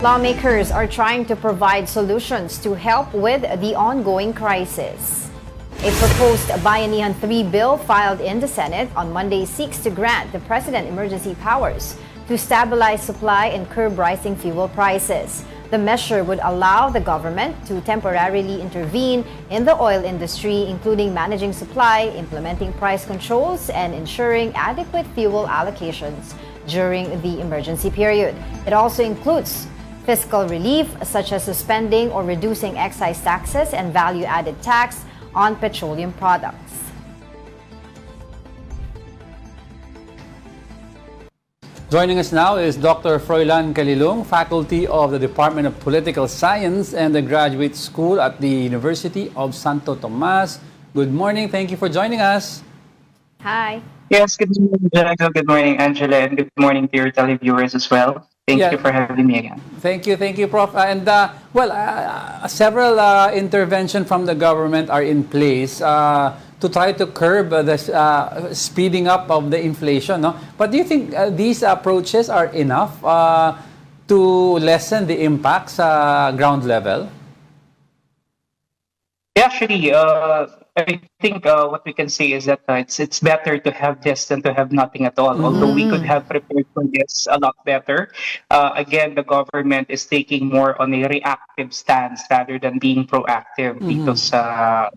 Lawmakers are trying to provide solutions to help with the ongoing crisis. A proposed Bayanihan 3 bill filed in the Senate on Monday seeks to grant the President emergency powers to stabilize supply and curb rising fuel prices. The measure would allow the government to temporarily intervene in the oil industry, including managing supply, implementing price controls, and ensuring adequate fuel allocations during the emergency period. It also includes fiscal relief, such as suspending or reducing excise taxes and value-added tax on petroleum products. Joining us now is Dr. Froilan Calilong, faculty of the Department of Political Science and the Graduate School at the University of Santo Tomas. Good morning. Thank you for joining us. Hi. Yes, good morning, Jago. Good morning, Angela, and good morning to your televiewers as well. Thank you for having me again. Thank you, Prof. Several interventions from the government are in place to try to curb the speeding up of the inflation. No? But do you think these approaches are enough to lessen the impacts ground level? Actually, I think what we can say is that it's better to have this than to have nothing at all. Although we could have prepared for this a lot better. Again, the government is taking more on a reactive stance rather than being proactive dito sa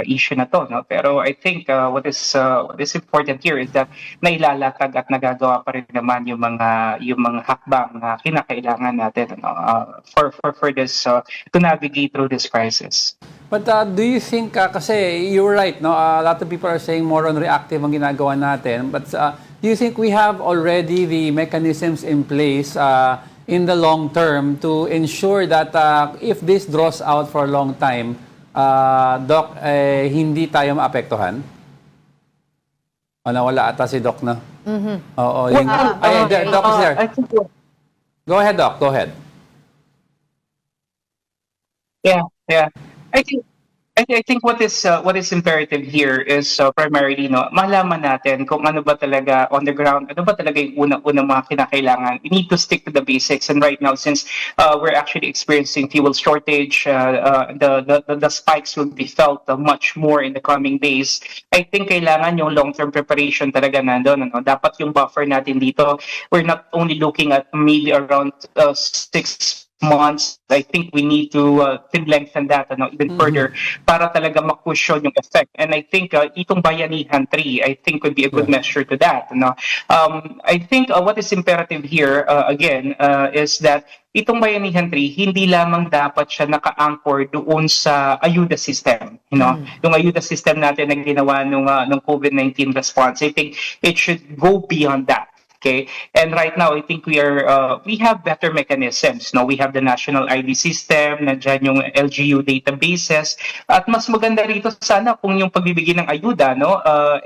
issue na to. No? Pero I think what is important here is that nailalatag at nagagawa pa rin naman yung mga hakbang na kinakailangan natin for this to navigate through this crisis. But do you think, kasi you're right, no? A lot of people are saying more on reactive ang ginagawa natin. But do you think we have already the mechanisms in place in the long term to ensure that if this draws out for a long time, Doc, hindi tayo maapektuhan? O nawala ata si Doc na? Oo. Doc is there. Go ahead, Doc. Go ahead. Yeah. I think what is imperative here is primarily malaman natin kung ano ba talaga on the ground, ano ba talaga yung unang mga kinakailangan. We need to stick to the basics, and right now since we're actually experiencing fuel shortage, the spikes will be felt much more in the coming days. I think kailangan yung long-term preparation talaga nandoon. Dapat yung buffer natin dito, we're not only looking at maybe around 6 months. I think we need to lengthen that even further para talaga makusyon yung effect. And I think itong Bayanihan 3, I think would be a good measure to that. I think what is imperative here, again, is that itong Bayanihan 3, hindi lamang dapat siya naka-anchor doon sa ayuda system. Yung ayuda system natin na ginawa nung COVID-19 response. I think it should go beyond that. Okay, and right now I think we have better mechanisms. We have the national ID system, nandiyan yung LGU databases, at mas maganda rito sana kung yung pagbibigay ng ayuda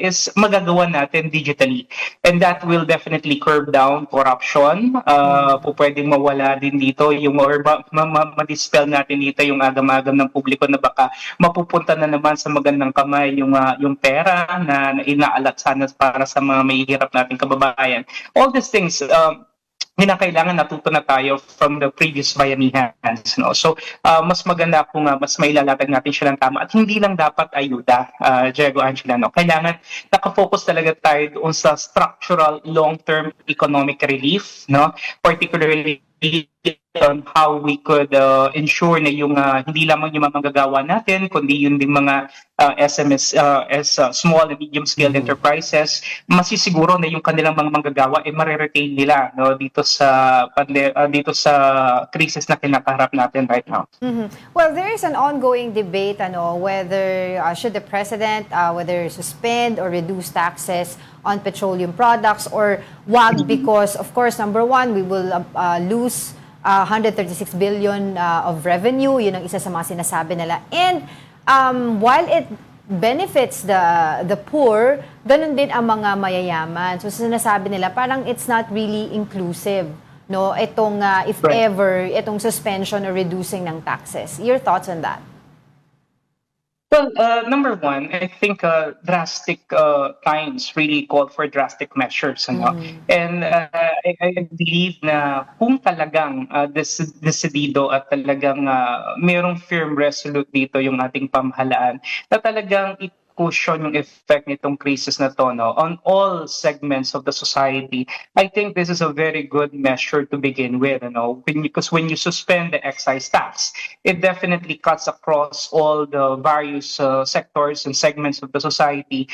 is magagawa natin digitally, and that will definitely curb down corruption. Pwedeng mawala din dito yung ma-dispel natin dito yung agam-agam ng publiko na baka mapupunta na naman sa magandang kamay yung pera na inaalat sana para sa mga mahihirap nating kababayan. All these things, kinakailangan natuto na tayo from the previous Bayanihans. So, mas maganda kung mas mailalatag natin siya ng tama. At hindi lang dapat ayuda, Diego, Angela. Kailangan nakafocus talaga tayo doon sa structural long-term economic relief, particularly on how we could ensure na yung hindi lamang yung mga manggagawa natin, kundi yung mga SMS, small and medium-scale enterprises, masisiguro na yung kanilang mga manggagawa ma-retain nila dito sa crisis na kinakaharap natin right now. Well, there is an ongoing debate whether should the President whether suspend or reduce taxes on petroleum products or wag, because of course number one, we will lose 136 billion of revenue. Yun ang isa sa mga sinasabi nila. And while it benefits the poor, ganun din ang mga mayayaman. So sinasabi nila parang it's not really inclusive. Itong if ever itong suspension or reducing ng taxes. Your thoughts on that? Well, number one, I think drastic times really call for drastic measures. Ano? And I believe na kung talagang desidido at talagang mayroong firm resolute dito yung ating pamahalaan, na talagang cushion yung effect nitong crisis na to no, on all segments of the society. I think this is a very good measure to begin with, because when you suspend the excise tax, it definitely cuts across all the various sectors and segments of the society,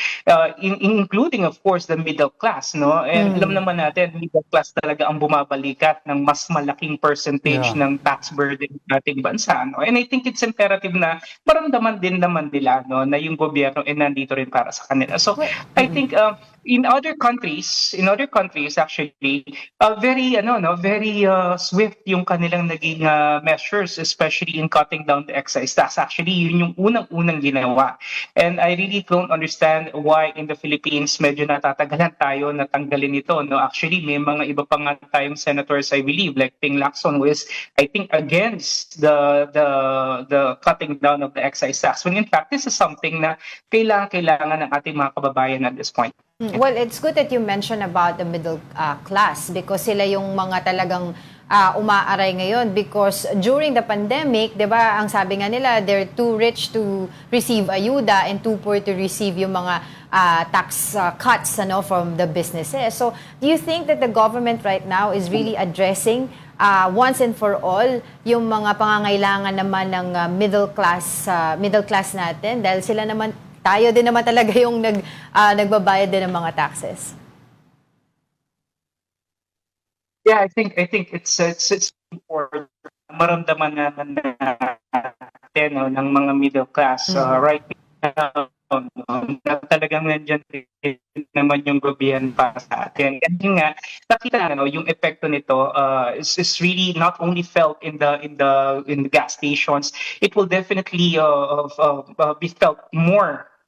including, of course, the middle class. No? And alam naman natin, middle class talaga ang bumabalikat ng mas malaking percentage Yeah. ng tax burden ng ating bansa. No? And I think it's imperative na maramdaman din naman nila no, na yung gobyerno nandito rin para sa kanila. So I think in other countries actually very swift yung kanilang naging measures, especially in cutting down the excise tax. Actually yun yung unang ginawa. And I really don't understand why in the Philippines medyo natatagalan tayo na tanggalin ito. No, actually may mga iba pa nga tayong senators, I believe, like Ping Lacson, who is I think against the cutting down of the excise tax. When in fact this is something na kailangan ng ating mga kababayan at this point. Well, it's good that you mentioned about the middle class because sila yung mga talagang umaaray ngayon because during the pandemic, 'di ba, ang sabi nga nila, they're too rich to receive ayuda and too poor to receive yung mga tax cuts from the businesses. So, do you think that the government right now is really addressing once and for all yung mga pangangailangan naman ng middle class natin dahil sila naman tayo din naman talaga yung nagbabayad din ng mga taxes. Yeah, I think it's important maramdaman naman natin no, ng mga middle class right now na talagang nandiyan din naman yung gobyerno para sa atin. Kasi nga nakita yung epekto nito is really not only felt in the gas stations, it will definitely be felt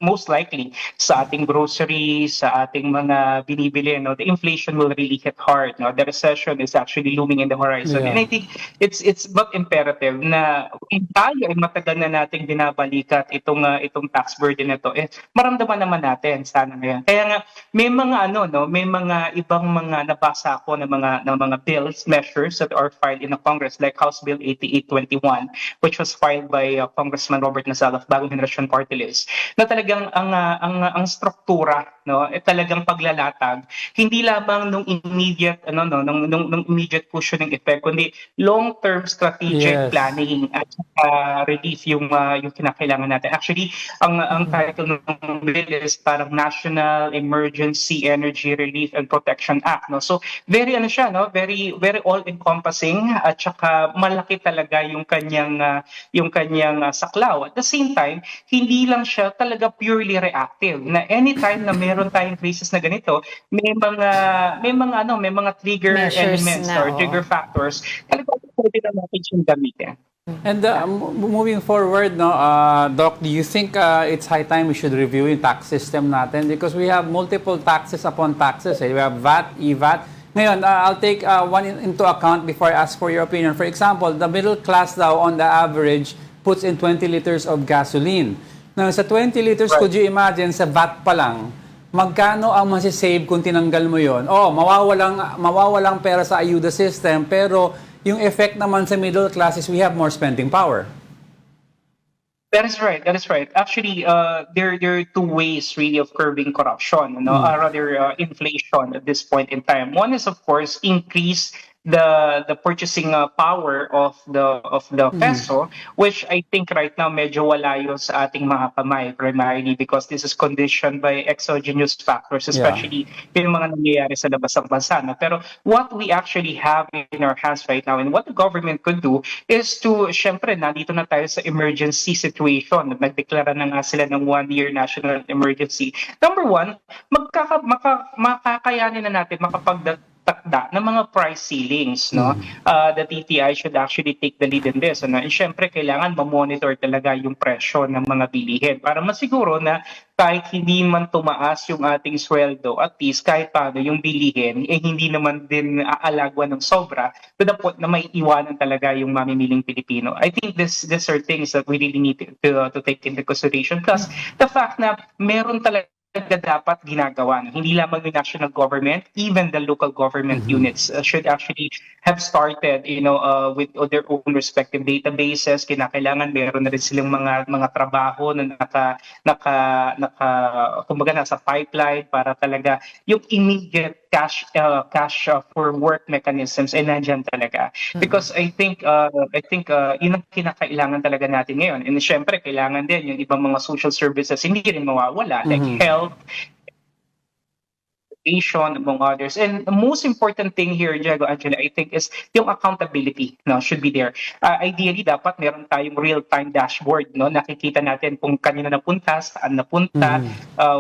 most likely sa ating groceries, sa ating mga binibili. No, the inflation will really hit hard. No, the recession is actually looming in the horizon. Yeah. And I think it's but imperative na kung tayo ay matagal na nating binabalikat itong tax burden na to, maramdaman naman natin sana ngayon. Kaya nga may mga may mga ibang mga nabasa ako ng mga bills, measures that are filed in the Congress like House Bill 8821, which was filed by Congressman Robert Nazal of Bagong Henerasyon Party List, na talagang ang struktura talagang paglalatag hindi lamang nung immediate nung immediate cushioning effect, kundi long-term strategic planning at relief yung kinakailangan natin. Actually ang title ng bill is parang National Emergency Energy Relief and Protection Act. So very very all encompassing at saka malaki talaga yung kanyang saklaw. At the same time hindi lang siya talaga purely reactive, na anytime na meron tayong crisis na ganito, may mga trigger measures elements na, or trigger factors, talagang pwede na natin siyang gamitin. And moving forward, Doc, do you think it's high time we should review yung tax system natin? Because we have multiple taxes upon taxes. We have VAT, EVAT. Ngayon, I'll take one into account before I ask for your opinion. For example, the middle class daw on the average puts in 20 liters of gasoline. Now, sa 20 liters, Right. Could you imagine, sa VAT pa lang, magkano ang masisave kung tinanggal mo yon? Mawawalang pera sa ayuda system, pero yung effect naman sa middle class is we have more spending power. That is right. Actually, there are two ways really of curbing corruption, rather inflation at this point in time. One is, of course, increase the purchasing power of the peso, which I think right now medyo wala yun sa ating mga kamay primarily because this is conditioned by exogenous factors, especially yung mga nangyayari sa labas ng bansa. Pero what we actually have in our hands right now and what the government could do is to, syempre, nandito na tayo sa emergency situation. Nagdeklara na nga sila ng 1-year national emergency. Number one, makakayanin na natin magtakda ng mga price ceilings, no? The TTI should actually take the lead in this, ano? And syempre kailangan ma-monitor talaga yung presyo ng mga bilihin para masiguro na kahit hindi man tumaas yung ating sweldo, at least kahit paano yung bilihin, hindi naman din aalagwa ng sobra to the point na may iwanan talaga yung mamimiling Pilipino. I think these are things that we really need to take into consideration. Plus, the fact na meron talaga dapat ginagawa. Hindi lamang yung national government, even the local government units should actually have started, with their own respective databases. Kinakailangan meron na rin silang mga trabaho na kumbaga nasa pipeline para talaga yung immediate cash for work mechanisms ay nandyan talaga. Because I think yun ang kinakailangan talaga natin ngayon. And syempre kailangan din yung ibang mga social services hindi rin mawawala, like health, education, among others. And the most important thing here, Diego, Angela, I think is yung accountability, no, should be there. Ideally, dapat meron tayong real-time dashboard, no, nakikita natin kung kanina napunta, saan napunta.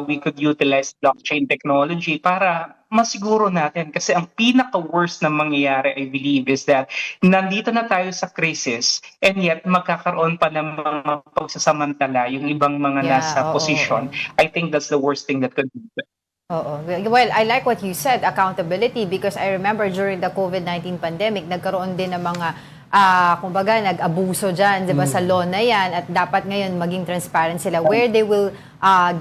We could utilize blockchain technology para masiguro natin. Kasi ang pinaka-worst na mangyayari, I believe, is that nandito na tayo sa crisis and yet magkakaroon pa ng mga pagsasamantala yung ibang mga nasa posisyon. I think that's the worst thing that could happen. Well, I like what you said, accountability, because I remember during the COVID-19 pandemic, nagkaroon din ng mga, kumbaga, nag-abuso dyan, di ba, sa law na yan, at dapat ngayon maging transparent sila where they will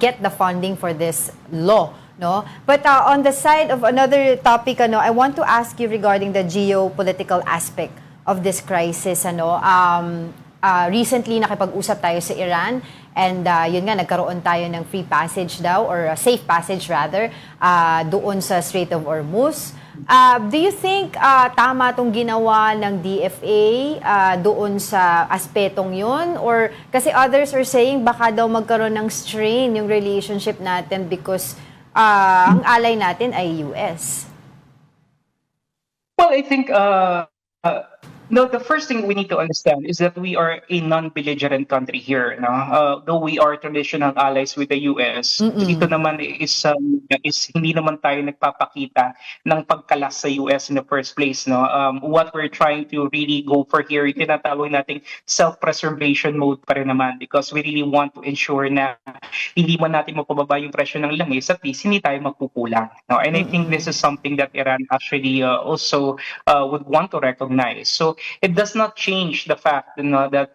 get the funding for this law. No? But on the side of another topic, I want to ask you regarding the geopolitical aspect of this crisis. Recently, nakipag-usap tayo sa Iran and yun nga, nagkaroon tayo ng free passage daw or safe passage rather doon sa Strait of Hormuz. Do you think tama itong ginawa ng DFA doon sa aspetong yun? Or kasi others are saying baka daw magkaroon ng strain yung relationship natin because ang alay natin ay US. Well, I think no, the first thing we need to understand is that we are a non-belligerent country here. No? Though we are traditional allies with the US, ito naman is hindi naman tayo nagpapakita ng pagkalas sa US in the first place. No? What we're trying to really go for here, tinatawag nating self-preservation mode pa rin naman because we really want to ensure na hindi man natin mapababa yung presyo ng langis, at least hindi tayo magkukulang. No? And I think this is something that Iran actually also would want to recognize. So it does not change the fact that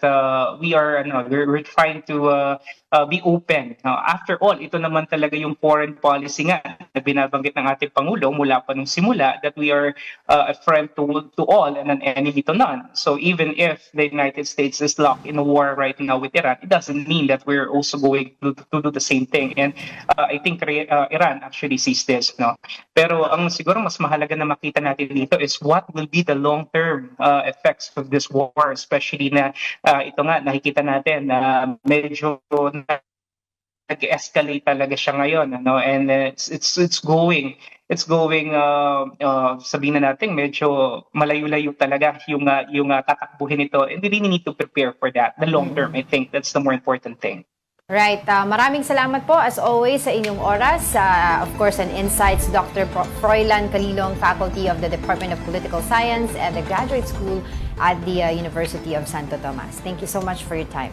we're trying to be open. After all, ito naman talaga yung foreign policy nga na binabanggit ng ating Pangulo mula pa nung simula, that we are a friend to all and an enemy to none. So even if the United States is locked in a war right now with Iran, it doesn't mean that we're also going to do the same thing. And I think Iran actually sees this. No? Pero ang siguro mas mahalaga na makita natin dito is what will be the long-term effects of this war, especially na ito nga nakikita natin na medyo nag-escalate talaga siya ngayon, and it's going sabihin na natin medyo malayo-layo talaga yung tatakbuhin ito, and we really need to prepare for that, the long term. I think that's the more important thing. Right. Maraming salamat po as always sa inyong oras. Of course, and insights, Dr. Froilan Calilong, Faculty of the Department of Political Science at the Graduate School at the University of Santo Tomas. Thank you so much for your time.